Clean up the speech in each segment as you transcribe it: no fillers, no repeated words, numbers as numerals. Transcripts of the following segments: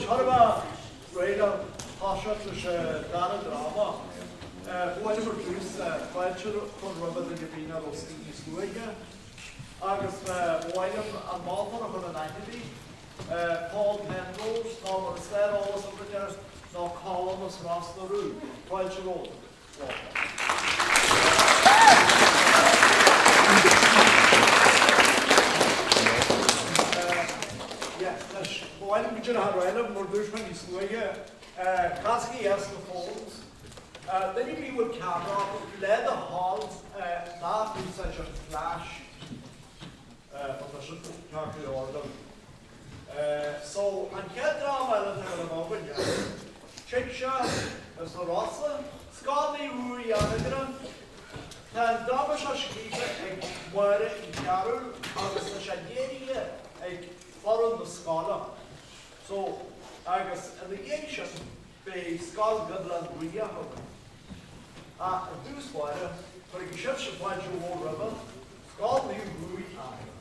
Chearbhaill réile táisiart leis dána drama. Bhfuil mar dús fáilte chun rubad a gabína ó Scoil Dúigh. Agus bhfuilm an máfar a chun an Anagaire. Paul Penrose, ná mar sléir álas an bheidir ná cálamas rás na rú. Fáilte ród. Bhfuil muidir a réile mar dúis man níos luige. Casci the Falls. Then you be with camera, let the halls, not in such a flash, but I should talk to the order. So, and get drama at the moment, check shot, as the Rossa, Scoil Naomh Dúigh Anagaire, and drama shot keep it, Máire Uí Chearbhaill, agus the Shagiri, follow the scholar. So, agus and the ancient be Scoil Naomh Dúigh. A dús fáile, for a gisiad se fáilte ó rubba, Scoil Naomh Dúigh Anagaire.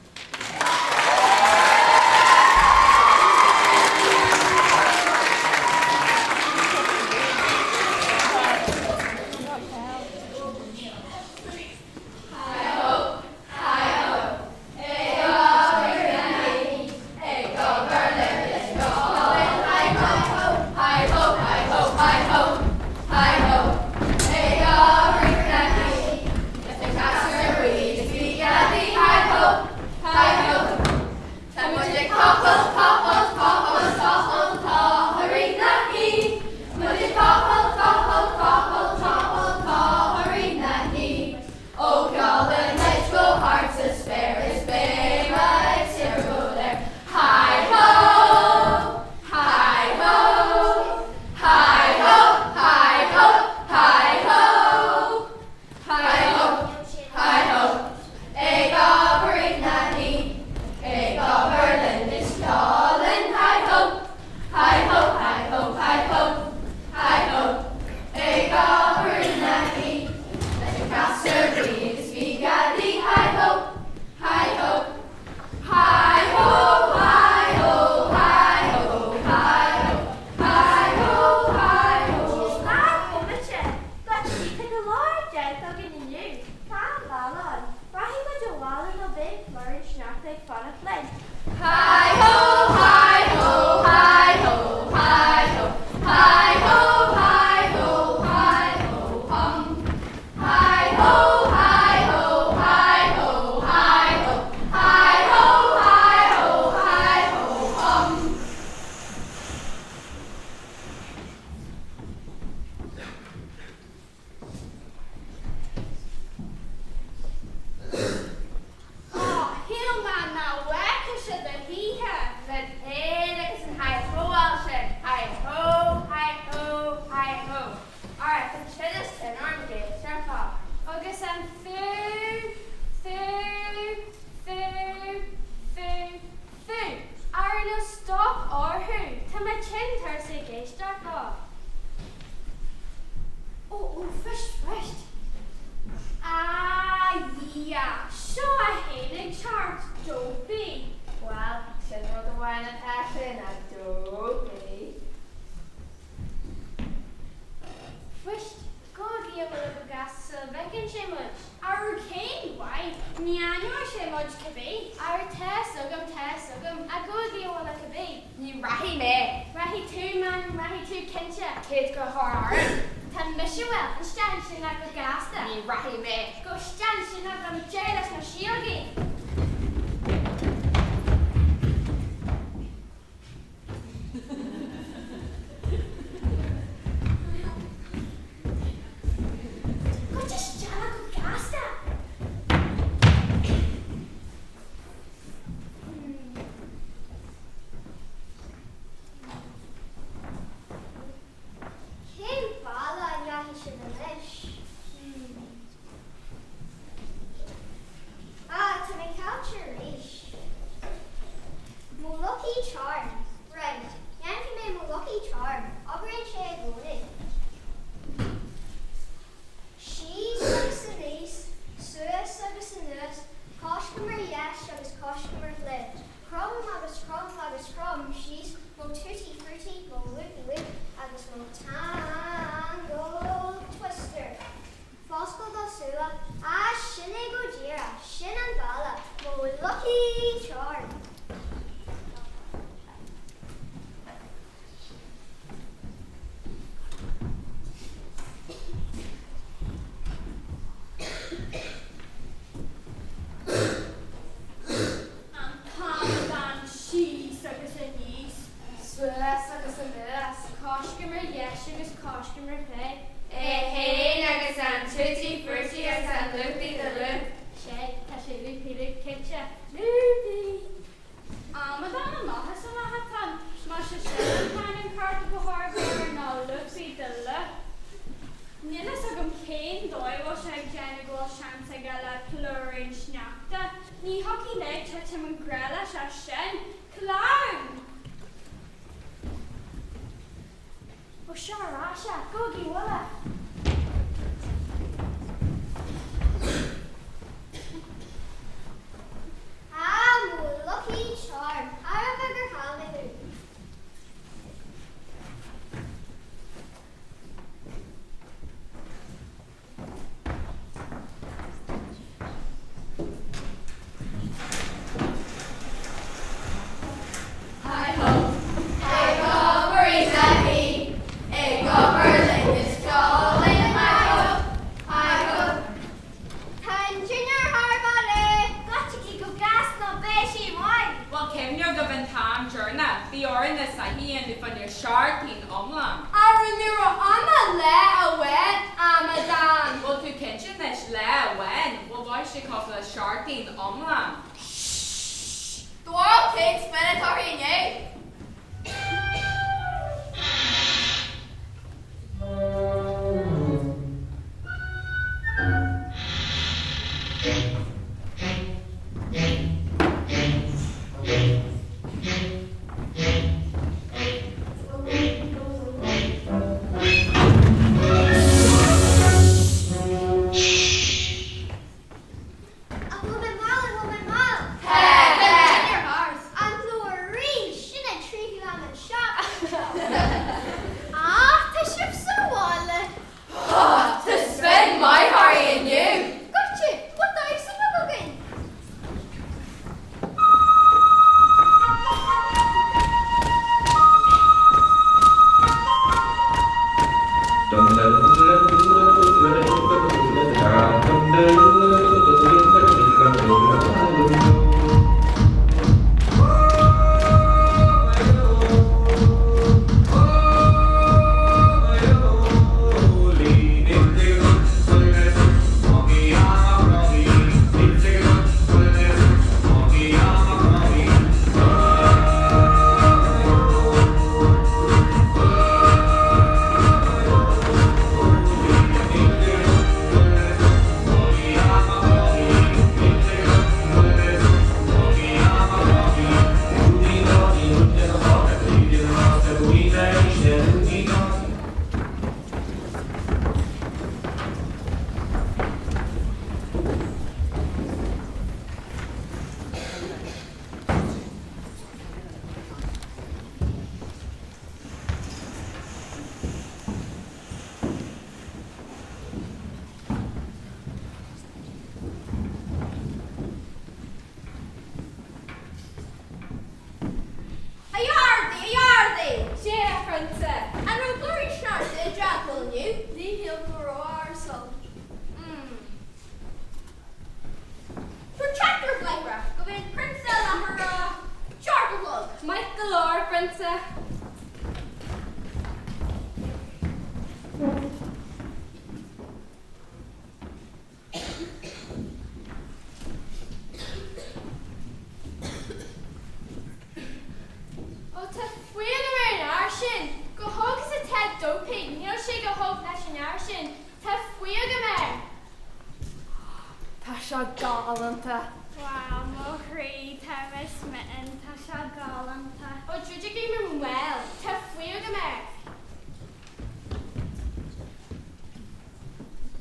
Wow, mo chrí tá me smitten tá se galanta. Ó dúide gé me well, tá fuiu go me.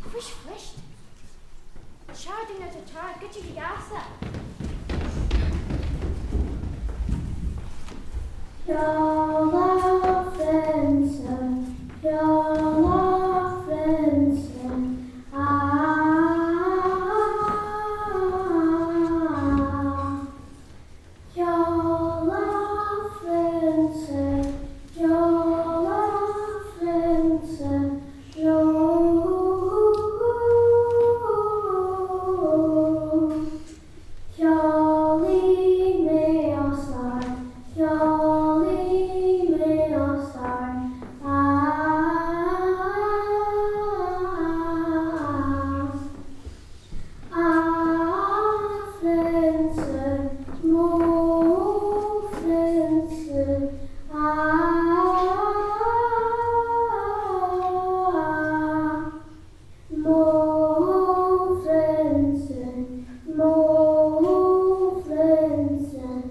Frisch flisht. Sharding at a tart, get you gasa. Yola Fencer, Yola Fencer, Yola Fencer, Yola Fencer, Jolly may all start, jolly may all start. Fencer, mo Fencer, mo Fencer, mo Fencer,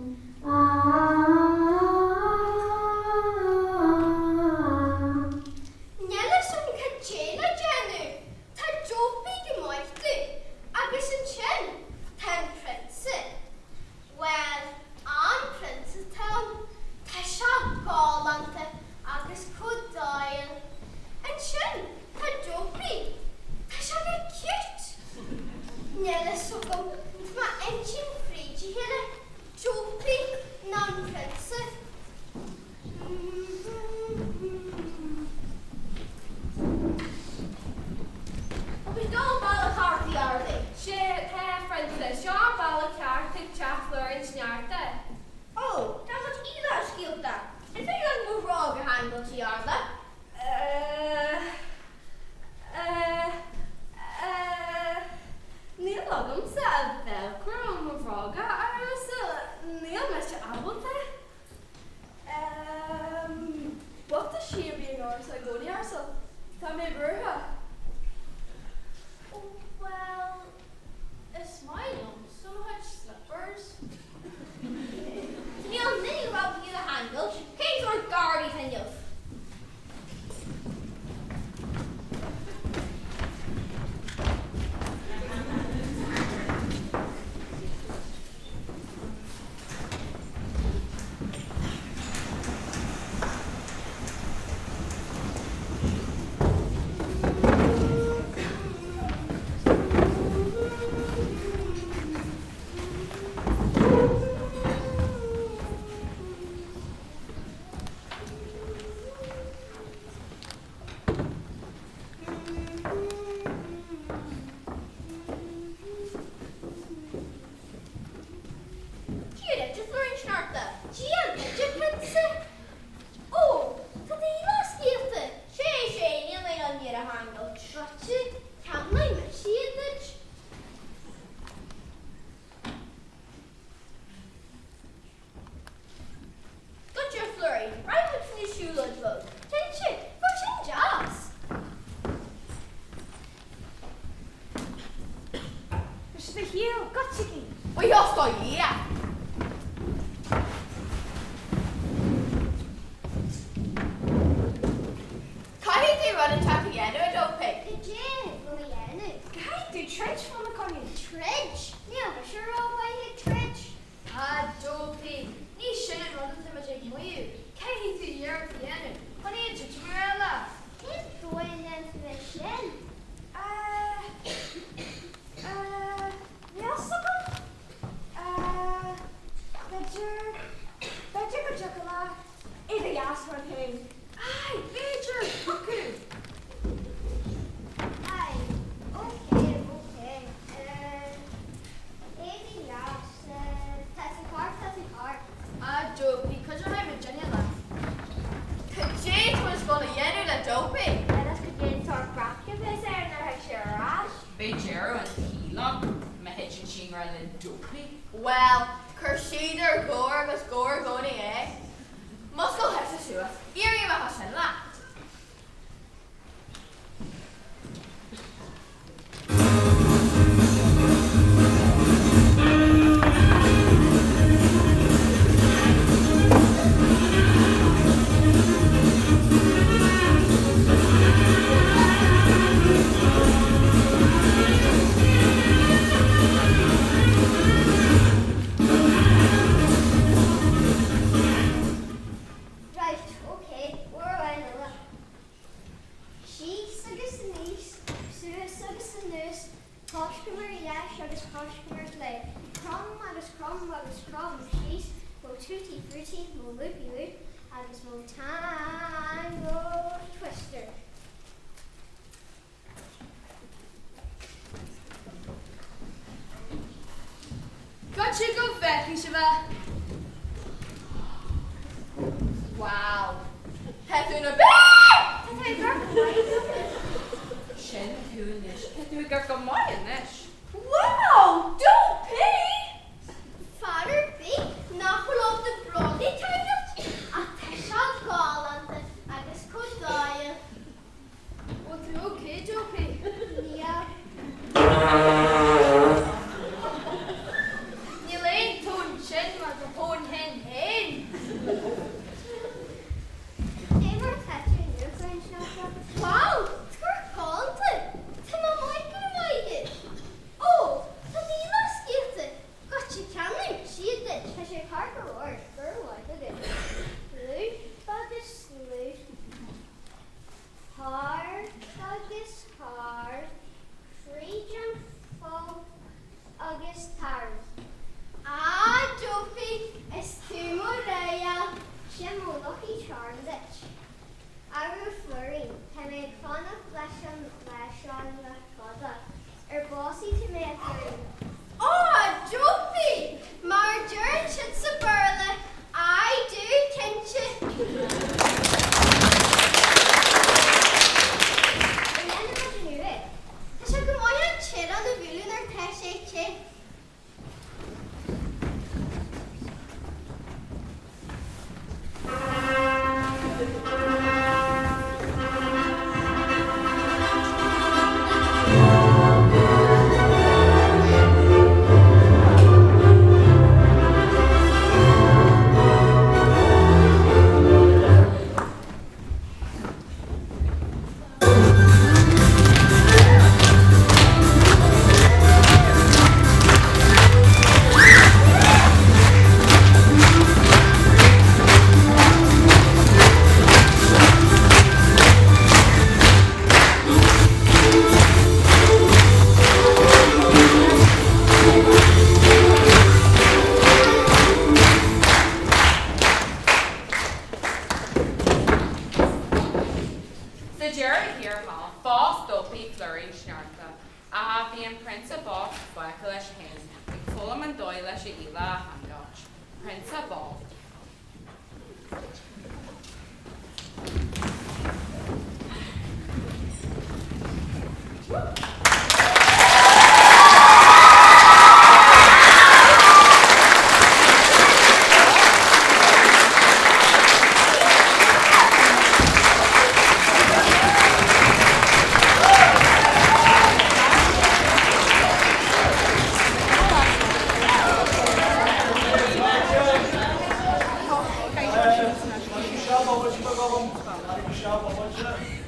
you. Katie to your piano. What age did you wear love? He's going into the shin. Real supple? Badger chocolate. If he asks for him. Aye, Badger, cuckoo. Aye, okay. Maybe yes, Tessie Cart. Dopey, could you have Virginia left? Kajate was going to yenu the dopey. Let us begin to our bracket this there and our share Bejero and Keelock, Mahitchin Shingra and Dopey. Well, Kershida Gorgas Gorgoni, eh? Muscle has to sue us. Erie Mahasan la. Wow. Petuna Shin Coonish, Petuga Gamoyanish. Wow, don't pay! Father B, not below the bloody toilet. A Tesha Gallant, I guess could die. What's okay, Dopey? Yeah. Elaine Toon Shin was a phone hen. They were touching your French now. Wow, it's her content. Oh, Tadila skipped it. Got you coming. She did. Has your car for work? Girl, what did it? Blue, Bugus, blue. Hard, Bugus, hard. Free jump, fall, August, hard. Ah, Dopey, it's too Morea. Shimo, lucky Charmditch. I will Phlúirín. Can I fun of flesh on the father? Bossy to me Oh, Dopey! Marjorie should suburla. I do kinship. And then imagine you it. I shall come on and chin on the view in their peshe chin. Principal. Máire Uí Chearbhaill,